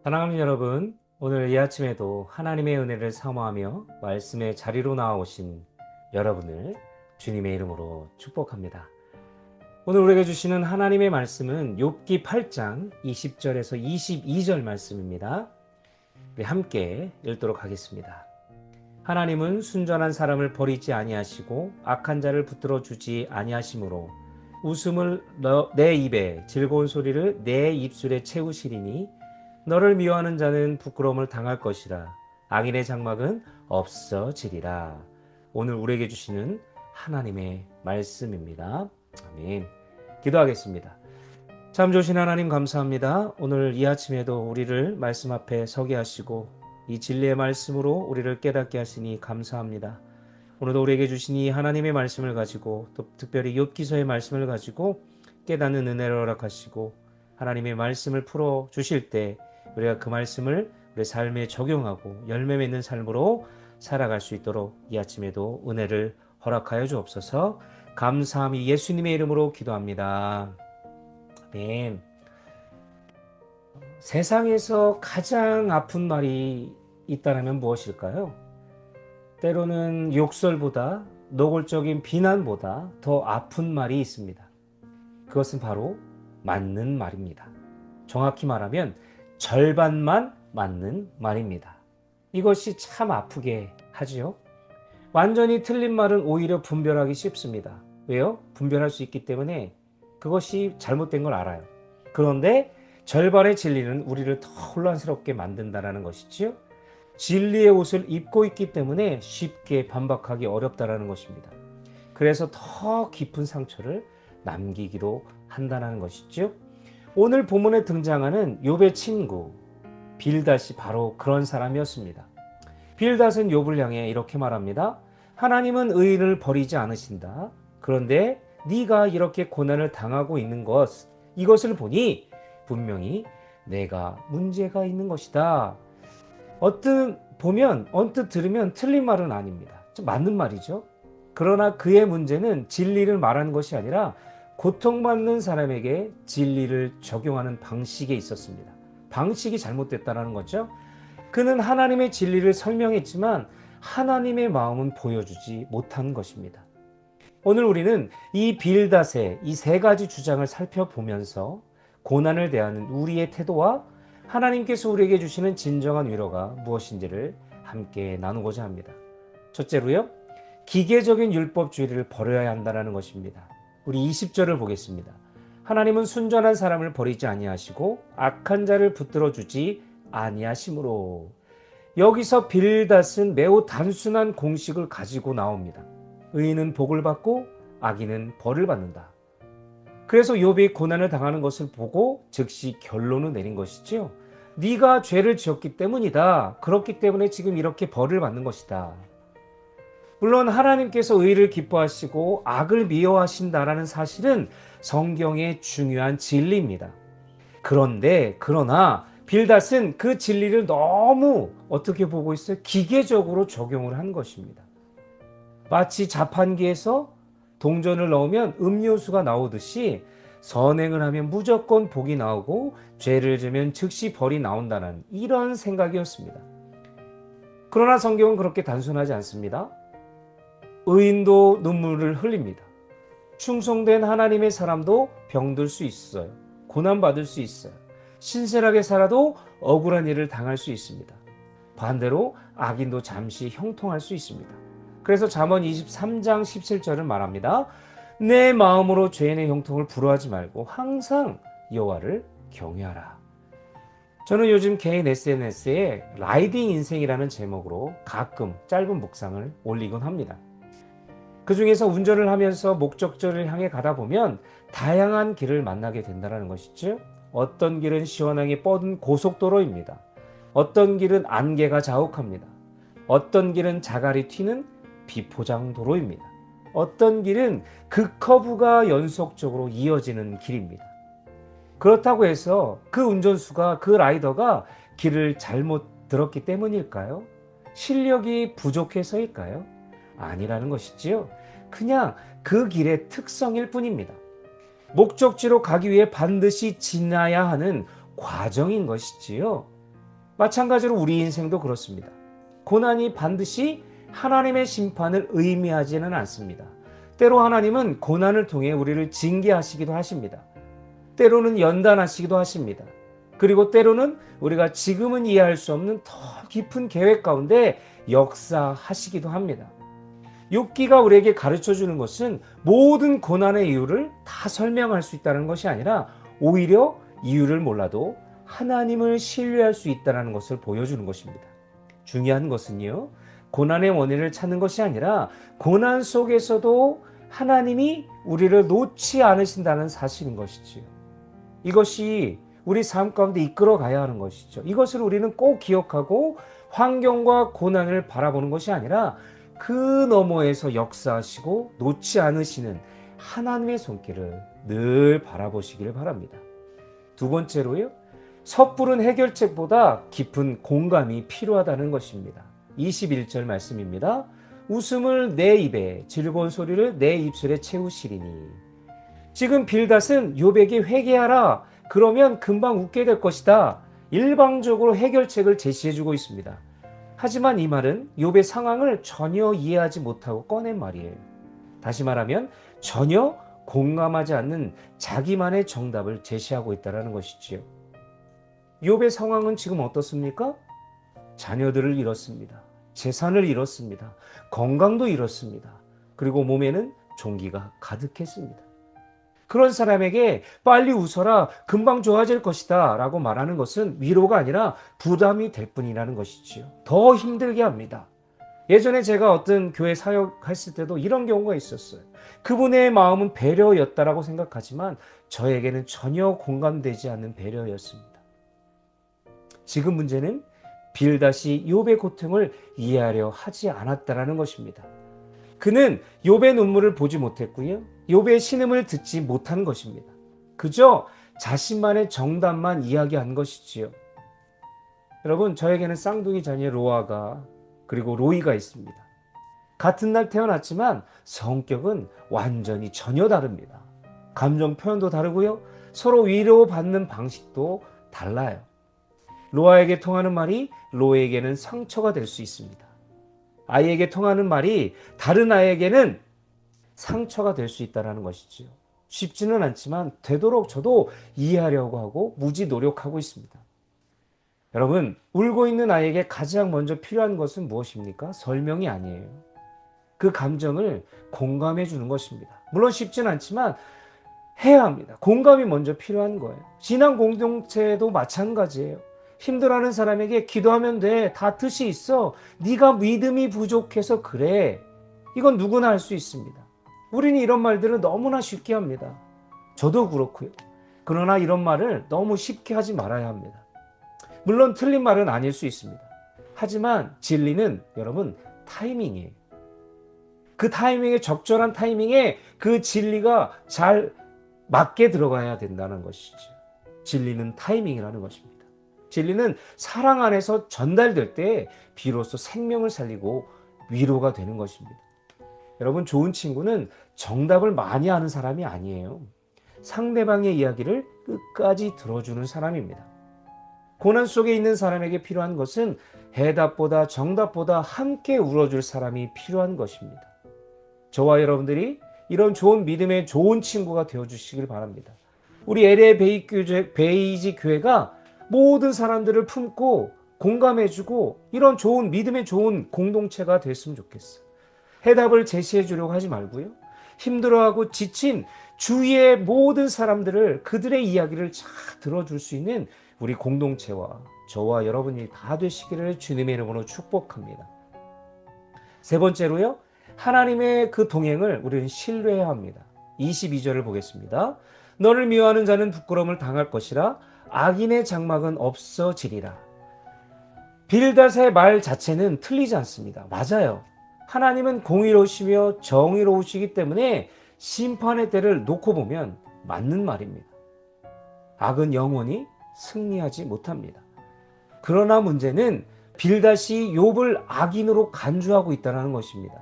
사랑하는 여러분, 오늘 이 아침에도 하나님의 은혜를 사모하며 말씀의 자리로 나오신 여러분을 주님의 이름으로 축복합니다. 오늘 우리에게 주시는 하나님의 말씀은 욥기 8장 20절에서 22절 말씀입니다. 우리 함께 읽도록 하겠습니다. 하나님은 순전한 사람을 버리지 아니하시고 악한 자를 붙들어 주지 아니하시므로 웃음을 내 입에 즐거운 소리를 내 입술에 채우시리니 너를 미워하는 자는 부끄러움을 당할 것이라. 악인의 장막은 없어지리라. 오늘 우리에게 주시는 하나님의 말씀입니다. 아멘. 기도하겠습니다. 참 좋으신 하나님 감사합니다. 오늘 이 아침에도 우리를 말씀 앞에 서게 하시고 이 진리의 말씀으로 우리를 깨닫게 하시니 감사합니다. 오늘도 우리에게 주신 이 하나님의 말씀을 가지고 또 특별히 욥기서의 말씀을 가지고 깨닫는 은혜를 허락하시고 하나님의 말씀을 풀어 주실 때 우리가 그 말씀을 우리 삶에 적용하고 열매 맺는 삶으로 살아갈 수 있도록 이 아침에도 은혜를 허락하여 주옵소서. 감사함이 예수님의 이름으로 기도합니다. 아멘. 세상에서 가장 아픈 말이 있다면 무엇일까요? 때로는 욕설보다 노골적인 비난보다 더 아픈 말이 있습니다. 그것은 바로 맞는 말입니다. 정확히 말하면 절반만 맞는 말입니다. 이것이 참 아프게 하지요. 완전히 틀린 말은 오히려 분별하기 쉽습니다. 왜요? 분별할 수 있기 때문에 그것이 잘못된 걸 알아요. 그런데 절반의 진리는 우리를 더 혼란스럽게 만든다는 것이지요. 진리의 옷을 입고 있기 때문에 쉽게 반박하기 어렵다는 것입니다. 그래서 더 깊은 상처를 남기기도 한다는 것이죠. 오늘 본문에 등장하는 욥의 친구 빌닷이 바로 그런 사람이었습니다. 빌닷은 욥을 향해 이렇게 말합니다. 하나님은 의인을 버리지 않으신다. 그런데 네가 이렇게 고난을 당하고 있는 이것을 보니 분명히 내가 문제가 있는 것이다. 언뜻 들으면 틀린 말은 아닙니다. 좀 맞는 말이죠. 그러나 그의 문제는 진리를 말하는 것이 아니라 고통받는 사람에게 진리를 적용하는 방식에 있었습니다. 방식이 잘못됐다는 거죠. 그는 하나님의 진리를 설명했지만 하나님의 마음은 보여주지 못한 것입니다. 오늘 우리는 이 빌닷의 이 세 가지 주장을 살펴보면서 고난을 대하는 우리의 태도와 하나님께서 우리에게 주시는 진정한 위로가 무엇인지를 함께 나누고자 합니다. 첫째로요, 기계적인 율법주의를 버려야 한다는 것입니다. 우리 20절을 보겠습니다. 하나님은 순전한 사람을 버리지 아니하시고 악한 자를 붙들어 주지 아니하심으로. 여기서 빌닷은 매우 단순한 공식을 가지고 나옵니다. 의인은 복을 받고 악인은 벌을 받는다. 그래서 욥이 고난을 당하는 것을 보고 즉시 결론을 내린 것이지요. 네가 죄를 지었기 때문이다. 그렇기 때문에 지금 이렇게 벌을 받는 것이다. 물론 하나님께서 의를 기뻐하시고 악을 미워하신다라는 사실은 성경의 중요한 진리입니다. 그러나 빌닷은 그 진리를 너무 어떻게 보고 있어요? 기계적으로 적용을 한 것입니다. 마치 자판기에서 동전을 넣으면 음료수가 나오듯이 선행을 하면 무조건 복이 나오고 죄를 지면 즉시 벌이 나온다는 이런 생각이었습니다. 그러나 성경은 그렇게 단순하지 않습니다. 의인도 눈물을 흘립니다. 충성된 하나님의 사람도 병들 수 있어요. 고난받을 수 있어요. 신실하게 살아도 억울한 일을 당할 수 있습니다. 반대로 악인도 잠시 형통할 수 있습니다. 그래서 잠언 23장 17절은 말합니다. 내 마음으로 죄인의 형통을 부러워하지 말고 항상 여호와를 경외하라. 저는 요즘 개인 SNS에 라이딩 인생이라는 제목으로 가끔 짧은 묵상을 올리곤 합니다. 그 중에서 운전을 하면서 목적지를 향해 가다 보면 다양한 길을 만나게 된다는 것이죠. 어떤 길은 시원하게 뻗은 고속도로입니다. 어떤 길은 안개가 자욱합니다. 어떤 길은 자갈이 튀는 비포장도로입니다. 어떤 길은 극커브가 연속적으로 이어지는 길입니다. 그렇다고 해서 그 운전수가 그 라이더가 길을 잘못 들었기 때문일까요? 실력이 부족해서일까요? 아니라는 것이지요. 그냥 그 길의 특성일 뿐입니다. 목적지로 가기 위해 반드시 지나야 하는 과정인 것이지요. 마찬가지로 우리 인생도 그렇습니다. 고난이 반드시 하나님의 심판을 의미하지는 않습니다. 때로 하나님은 고난을 통해 우리를 징계하시기도 하십니다. 때로는 연단하시기도 하십니다. 그리고 때로는 우리가 지금은 이해할 수 없는 더 깊은 계획 가운데 역사하시기도 합니다. 욥기가 우리에게 가르쳐 주는 것은 모든 고난의 이유를 다 설명할 수 있다는 것이 아니라 오히려 이유를 몰라도 하나님을 신뢰할 수 있다는 것을 보여주는 것입니다. 중요한 것은요, 고난의 원인을 찾는 것이 아니라 고난 속에서도 하나님이 우리를 놓지 않으신다는 사실인 것이지요. 이것이 우리 삶 가운데 이끌어 가야 하는 것이죠. 이것을 우리는 꼭 기억하고 환경과 고난을 바라보는 것이 아니라 그 너머에서 역사하시고 놓지 않으시는 하나님의 손길을 늘 바라보시기를 바랍니다. 두 번째로요, 섣부른 해결책보다 깊은 공감이 필요하다는 것입니다. 21절 말씀입니다. 웃음을 내 입에, 즐거운 소리를 내 입술에 채우시리니. 지금 빌닷은 욥에게 회개하라, 그러면 금방 웃게 될 것이다, 일방적으로 해결책을 제시해주고 있습니다. 하지만 이 말은 욥의 상황을 전혀 이해하지 못하고 꺼낸 말이에요. 다시 말하면 전혀 공감하지 않는 자기만의 정답을 제시하고 있다는 것이지요. 욥의 상황은 지금 어떻습니까? 자녀들을 잃었습니다. 재산을 잃었습니다. 건강도 잃었습니다. 그리고 몸에는 종기가 가득했습니다. 그런 사람에게 빨리 웃어라, 금방 좋아질 것이다 라고 말하는 것은 위로가 아니라 부담이 될 뿐이라는 것이지요. 더 힘들게 합니다. 예전에 제가 어떤 교회 사역했을 때도 이런 경우가 있었어요. 그분의 마음은 배려였다라고 생각하지만 저에게는 전혀 공감되지 않는 배려였습니다. 지금 문제는 빌닷이 욥의 고통을 이해하려 하지 않았다라는 것입니다. 그는 욥의 눈물을 보지 못했고요, 욥의 신음을 듣지 못한 것입니다. 그저 자신만의 정답만 이야기한 것이지요. 여러분, 저에게는 쌍둥이 자녀 로아가 그리고 로이가 있습니다. 같은 날 태어났지만 성격은 완전히 전혀 다릅니다. 감정 표현도 다르고요, 서로 위로받는 방식도 달라요. 로아에게 통하는 말이 로에게는 상처가 될 수 있습니다. 아이에게 통하는 말이 다른 아이에게는 상처가 될 수 있다는 것이지요. 쉽지는 않지만 되도록 저도 이해하려고 하고 무지 노력하고 있습니다. 여러분, 울고 있는 아이에게 가장 먼저 필요한 것은 무엇입니까? 설명이 아니에요. 그 감정을 공감해 주는 것입니다. 물론 쉽지는 않지만 해야 합니다. 공감이 먼저 필요한 거예요. 신앙 공동체도 마찬가지예요. 힘들어하는 사람에게 기도하면 돼, 다 뜻이 있어, 네가 믿음이 부족해서 그래, 이건 누구나 할 수 있습니다. 우리는 이런 말들을 너무나 쉽게 합니다. 저도 그렇고요. 그러나 이런 말을 너무 쉽게 하지 말아야 합니다. 물론 틀린 말은 아닐 수 있습니다. 하지만 진리는 여러분 타이밍이에요. 그 타이밍에, 적절한 타이밍에 그 진리가 잘 맞게 들어가야 된다는 것이죠. 진리는 타이밍이라는 것입니다. 진리는 사랑 안에서 전달될 때 비로소 생명을 살리고 위로가 되는 것입니다. 여러분, 좋은 친구는 정답을 많이 아는 사람이 아니에요. 상대방의 이야기를 끝까지 들어주는 사람입니다. 고난 속에 있는 사람에게 필요한 것은 해답보다 정답보다 함께 울어줄 사람이 필요한 것입니다. 저와 여러분들이 이런 좋은 믿음의 좋은 친구가 되어주시길 바랍니다. 우리 LA 베이지 교회가 모든 사람들을 품고 공감해주고 이런 좋은 믿음의 좋은 공동체가 됐으면 좋겠어요. 해답을 제시해 주려고 하지 말고요, 힘들어하고 지친 주위의 모든 사람들을, 그들의 이야기를 잘 들어줄 수 있는 우리 공동체와 저와 여러분이 다 되시기를 주님의 이름으로 축복합니다. 세 번째로요, 하나님의 그 동행을 우리는 신뢰해야 합니다. 22절을 보겠습니다. 너를 미워하는 자는 부끄러움을 당할 것이라, 악인의 장막은 없어지리라. 빌닷의 말 자체는 틀리지 않습니다. 맞아요. 하나님은 공의로우시며 정의로우시기 때문에 심판의 때를 놓고 보면 맞는 말입니다. 악은 영원히 승리하지 못합니다. 그러나 문제는 빌닷이 욥을 악인으로 간주하고 있다는 것입니다.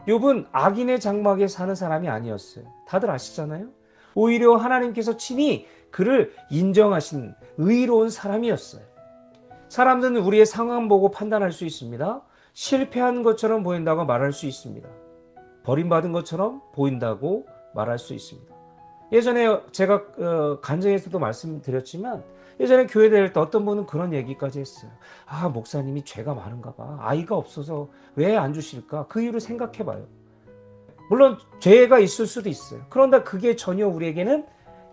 욥은 악인의 장막에 사는 사람이 아니었어요. 다들 아시잖아요. 오히려 하나님께서 친히 그를 인정하신 의로운 사람이었어요. 사람들은 우리의 상황 보고 판단할 수 있습니다. 실패한 것처럼 보인다고 말할 수 있습니다. 버림받은 것처럼 보인다고 말할 수 있습니다. 예전에 제가 간증에서도 말씀드렸지만 예전에 교회 다닐 때 어떤 분은 그런 얘기까지 했어요. 아, 목사님이 죄가 많은가 봐. 아이가 없어서 왜 안 주실까? 그 이유를 생각해 봐요. 물론 죄가 있을 수도 있어요. 그런데 그게 전혀 우리에게는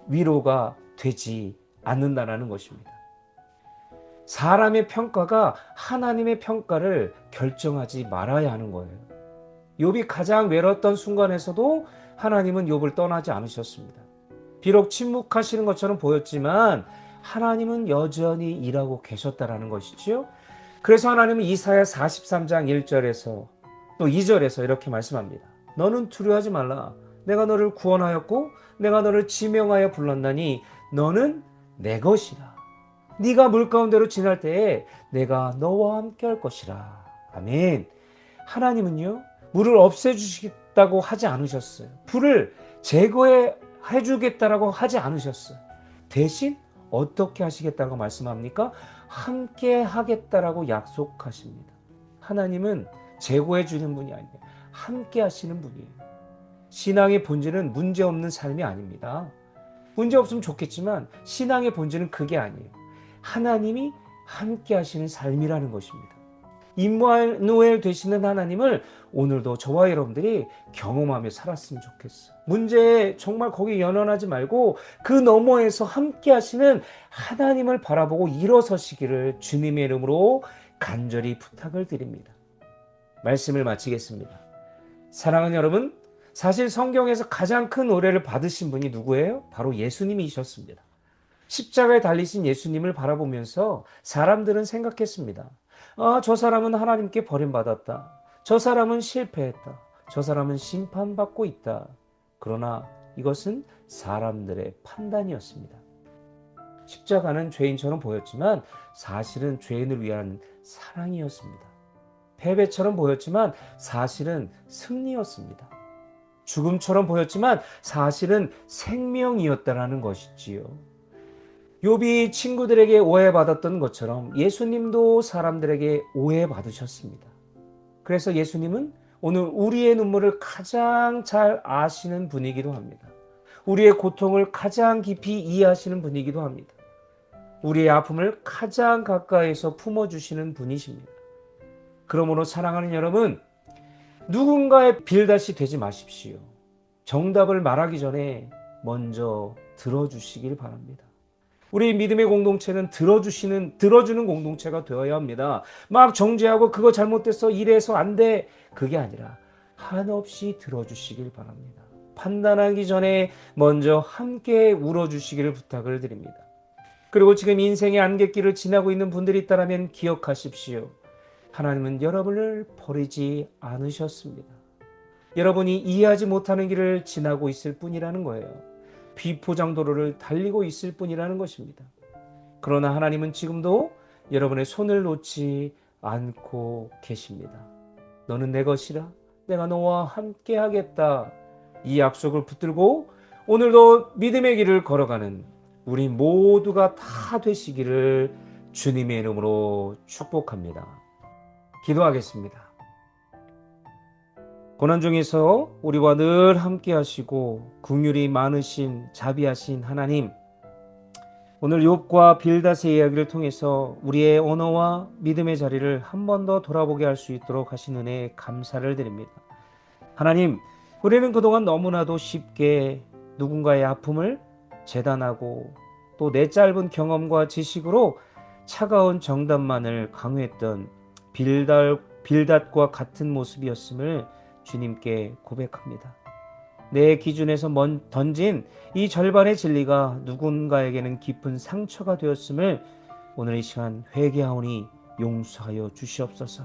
위로가 되지 않는다는 것입니다. 사람의 평가가 하나님의 평가를 결정하지 말아야 하는 거예요. 욥이 가장 외로웠던 순간에서도 하나님은 욥을 떠나지 않으셨습니다. 비록 침묵하시는 것처럼 보였지만 하나님은 여전히 일하고 계셨다라는 것이지요. 그래서 하나님은 이사야 43장 1절에서 또 2절에서 이렇게 말씀합니다. 너는 두려워하지 말라. 내가 너를 구원하였고 내가 너를 지명하여 불렀나니 너는 내 것이라. 네가 물 가운데로 지날 때에 내가 너와 함께 할 것이라. 아멘. 하나님은요, 물을 없애주시겠다고 하지 않으셨어요. 불을 제거해 주겠다라고 하지 않으셨어요. 대신 어떻게 하시겠다고 말씀합니까? 함께 하겠다라고 약속하십니다. 하나님은 제거해 주는 분이 아니에요. 함께 하시는 분이에요. 신앙의 본질은 문제없는 삶이 아닙니다. 문제 없으면 좋겠지만 신앙의 본질은 그게 아니에요. 하나님이 함께 하시는 삶이라는 것입니다. 임마누엘 되시는 하나님을 오늘도 저와 여러분들이 경험하며 살았으면 좋겠어요. 문제에 정말 거기 연연하지 말고 그 너머에서 함께 하시는 하나님을 바라보고 일어서시기를 주님의 이름으로 간절히 부탁을 드립니다. 말씀을 마치겠습니다. 사랑하는 여러분, 사실 성경에서 가장 큰 오래를 받으신 분이 누구예요? 바로 예수님이셨습니다. 십자가에 달리신 예수님을 바라보면서 사람들은 생각했습니다. 아, 저 사람은 하나님께 버림받았다. 저 사람은 실패했다. 저 사람은 심판받고 있다. 그러나 이것은 사람들의 판단이었습니다. 십자가는 죄인처럼 보였지만 사실은 죄인을 위한 사랑이었습니다. 패배처럼 보였지만 사실은 승리였습니다. 죽음처럼 보였지만 사실은 생명이었다라는 것이지요. 욥이 친구들에게 오해받았던 것처럼 예수님도 사람들에게 오해받으셨습니다. 그래서 예수님은 오늘 우리의 눈물을 가장 잘 아시는 분이기도 합니다. 우리의 고통을 가장 깊이 이해하시는 분이기도 합니다. 우리의 아픔을 가장 가까이서 품어주시는 분이십니다. 그러므로 사랑하는 여러분, 누군가의 빌다시 되지 마십시오. 정답을 말하기 전에 먼저 들어주시길 바랍니다. 우리 믿음의 공동체는 들어주는 공동체가 되어야 합니다. 막 정죄하고 그거 잘못됐어, 이래서 안 돼. 그게 아니라 한없이 들어주시길 바랍니다. 판단하기 전에 먼저 함께 울어주시기를 부탁을 드립니다. 그리고 지금 인생의 안갯길을 지나고 있는 분들이 있다면 기억하십시오. 하나님은 여러분을 버리지 않으셨습니다. 여러분이 이해하지 못하는 길을 지나고 있을 뿐이라는 거예요. 비포장도로를 달리고 있을 뿐이라는 것입니다. 그러나 하나님은 지금도 여러분의 손을 놓지 않고 계십니다. 너는 내 것이라. 내가 너와 함께 하겠다. 이 약속을 붙들고 오늘도 믿음의 길을 걸어가는 우리 모두가 다 되시기를 주님의 이름으로 축복합니다. 기도하겠습니다. 고난 중에서 우리와 늘 함께 하시고 긍휼이 많으신 자비하신 하나님, 오늘 욥과 빌닷의 이야기를 통해서 우리의 언어와 믿음의 자리를 한 번 더 돌아보게 할 수 있도록 하신 은혜에 감사를 드립니다. 하나님, 우리는 그동안 너무나도 쉽게 누군가의 아픔을 재단하고 또 내 짧은 경험과 지식으로 차가운 정답만을 강요했던 빌닷과 같은 모습이었음을 주님께 고백합니다. 내 기준에서 던진 이 절반의 진리가 누군가에게는 깊은 상처가 되었음을 오늘 이 시간 회개하오니 용서하여 주시옵소서.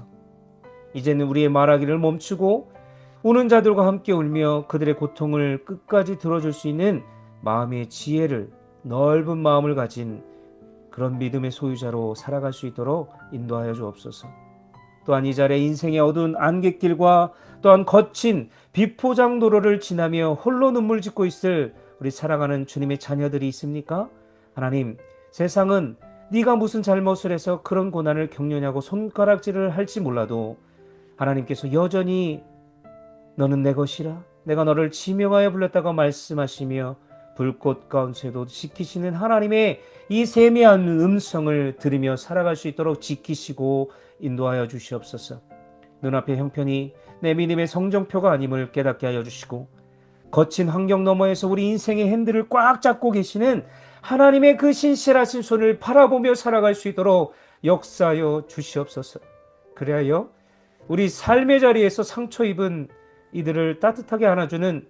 이제는 우리의 말하기를 멈추고 우는 자들과 함께 울며 그들의 고통을 끝까지 들어줄 수 있는 마음의 지혜를, 넓은 마음을 가진 그런 믿음의 소유자로 살아갈 수 있도록 인도하여 주옵소서. 또한 이 자리에 인생의 어두운 안갯길과 또한 거친 비포장도로를 지나며 홀로 눈물 짓고 있을 우리 사랑하는 주님의 자녀들이 있습니까? 하나님, 세상은 네가 무슨 잘못을 해서 그런 고난을 겪느냐고 손가락질을 할지 몰라도 하나님께서 여전히 너는 내 것이라 내가 너를 지명하여 불렀다고 말씀하시며 불꽃 가운데도 지키시는 하나님의 이 세미한 음성을 들으며 살아갈 수 있도록 지키시고 인도하여 주시옵소서. 눈앞의 형편이 내 믿음의 성정표가 아님을 깨닫게 하여 주시고 거친 환경 너머에서 우리 인생의 핸들을 꽉 잡고 계시는 하나님의 그 신실하신 손을 바라보며 살아갈 수 있도록 역사하여 주시옵소서. 그래야 우리 삶의 자리에서 상처 입은 이들을 따뜻하게 안아주는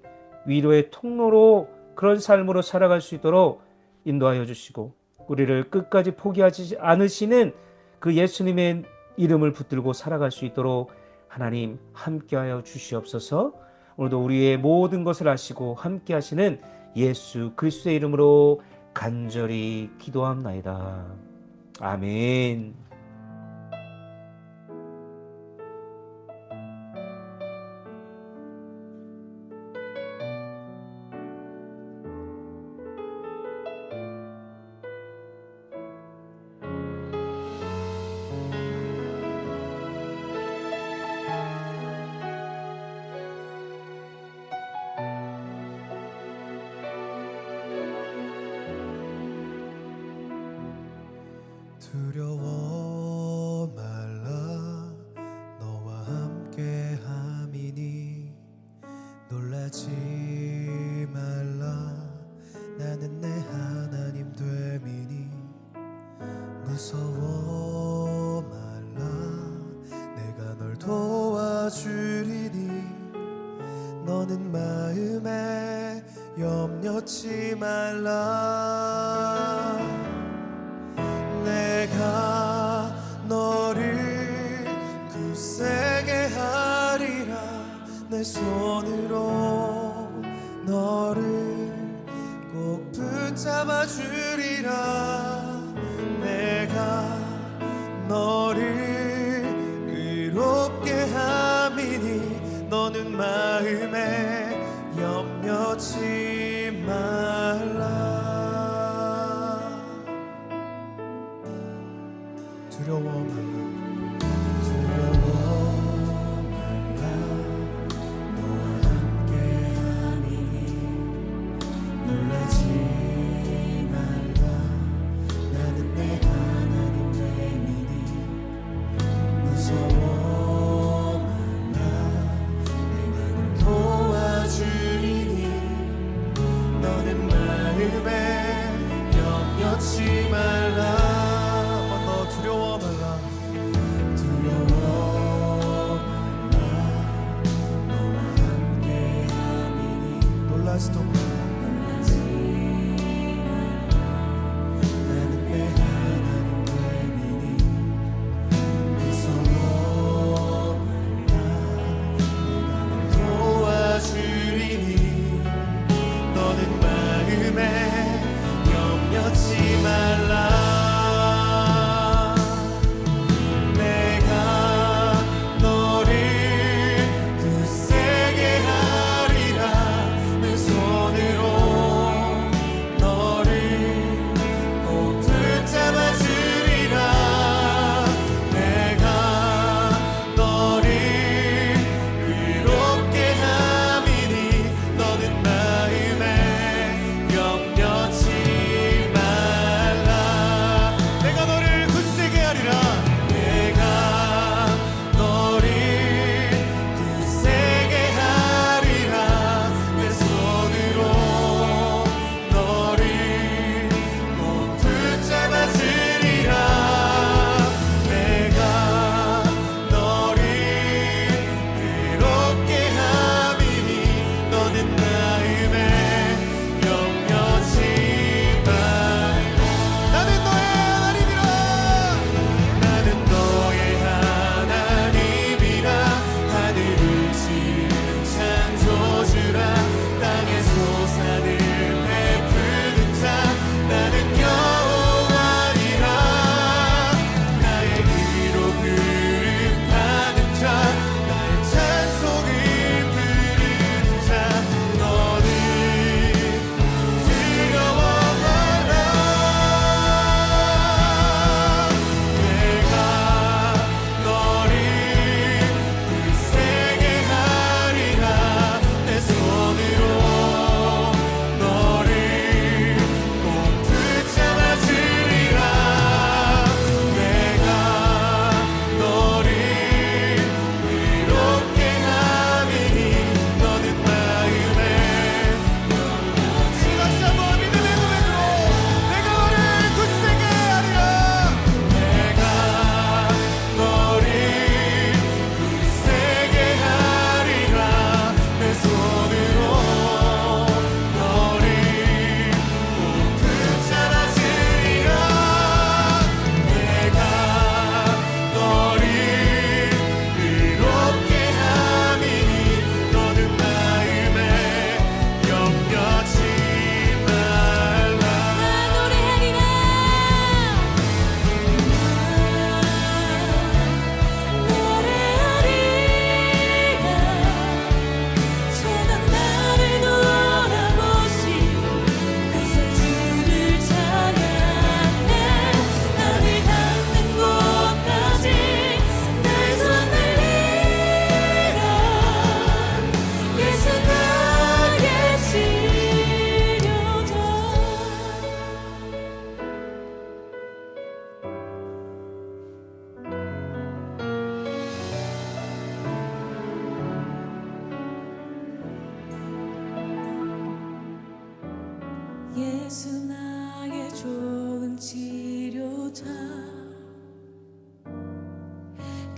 위로의 통로로 그런 삶으로 살아갈 수 있도록 인도하여 주시고 우리를 끝까지 포기하지 않으시는 그 예수님의 이름을 붙들고 살아갈 수 있도록 하나님 함께하여 주시옵소서. 오늘도 우리의 모든 것을 아시고 함께 하시는 예수 그리스도의 이름으로 간절히 기도합나이다. 아멘. 두려워 말라 너와 함께 함이니 놀라지 말라 나는 내 하나님 됨이니 무서워 말라 내가 널 도와주리니 너는 마음에 염려치 말라 내가 너를 굳세게 하리라 내 손으로 너를 꼭 붙잡아 주리라 내가 너를 의롭게 함이니 너는 마음에 염려치 말라 두려워 말라 너와 함께 함이니 놀라지 말라 나는 내 하나님 됨이니 무서워 말라 내가 널 도와주리니 너는 마음에 염려치 말라 두려워 말라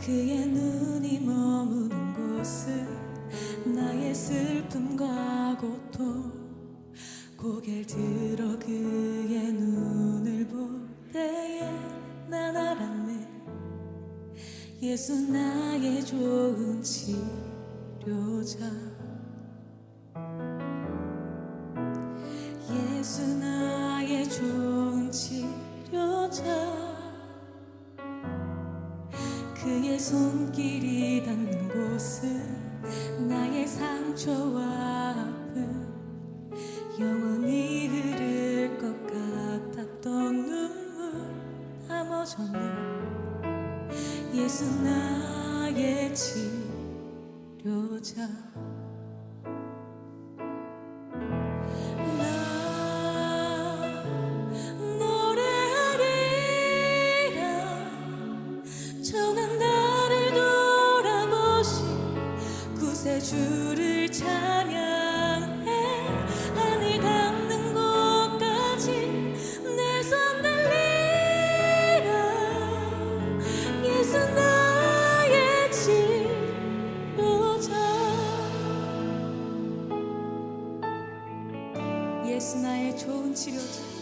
그의 눈이 머무는 곳은 나의 슬픔과 고통 고개를 들어 그의 눈을 볼 때에 난 알았네 예수 나의 좋은 치료자 예수 나의 좋은 치료자 그의 손길이 닿는 곳은 나의 상처와 아픔 영원히 흐를 것 같았던 눈물 다 멎었네 예수 나의 치료자 나 노래하리라 정한 나를 돌아보신 구세주를 찬양해 하늘 닿는 곳까지 내 손 들리라 예수 나의 치료자 예수 나의 좋은 치료자